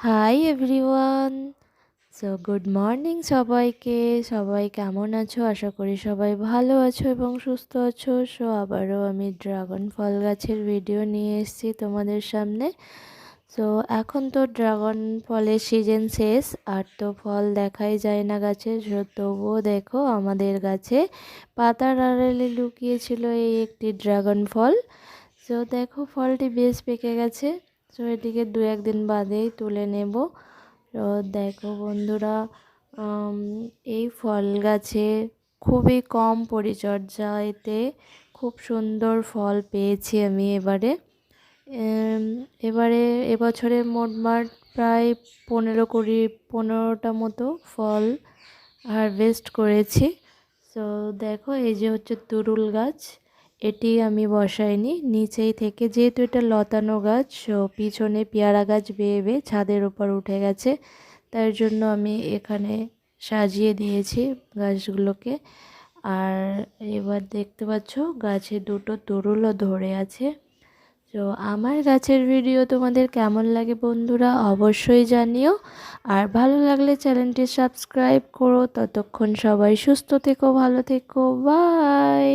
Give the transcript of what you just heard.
Hi everyone. Good morning সবাইকে। সবাই কেমন আছো? আশা করি সবাই ভালো আছো এবং সুস্থ আছো। আবারও আমি ড্রাগন ফল গাছের ভিডিও নিয়ে এসেছি তোমাদের সামনে। এখন তো ড্রাগন ফলের সিজন শেষ, আর তো ফল দেখাই যায় না গাছে। তবুও দেখো আমাদের গাছে পাতার আড়ালে লুকিয়েছিল এই একটি ড্রাগন ফল। দেখো ফলটি বেশ পেকে গেছে। এটিকে দু একদিন বাদেই তুলে নেব। দেখো বন্ধুরা, এই ফল গাছে খুবই কম পরিচর্যা, এতে খুব সুন্দর ফল পেয়েছি আমি এবারে এবছরে মোটমাট প্রায় 15-20-15টা মতো ফল হারভেস্ট করেছি। দেখো এই যে হচ্ছে তুরুল গাছ, এটি আমি বসাইনি, নিচেই থেকে, যেহেতু এটা লতানো গাছ, পিছনে পেয়ারা গাছ বেয়ে বেয়ে ছাদের উপর উঠে গেছে, তার জন্য আমি এখানে সাজিয়ে দিয়েছি গাছগুলোকে। আর এবার দেখতে পাচ্ছ গাছে দুটো তরুলও ধরে আছে। আমার গাছের ভিডিও তোমাদের কেমন লাগে বন্ধুরা অবশ্যই জানিও। আর ভালো লাগলে চ্যানেলটি সাবস্ক্রাইব করো। ততক্ষণ সবাই সুস্থ থেকো, ভালো থেকো, বাই।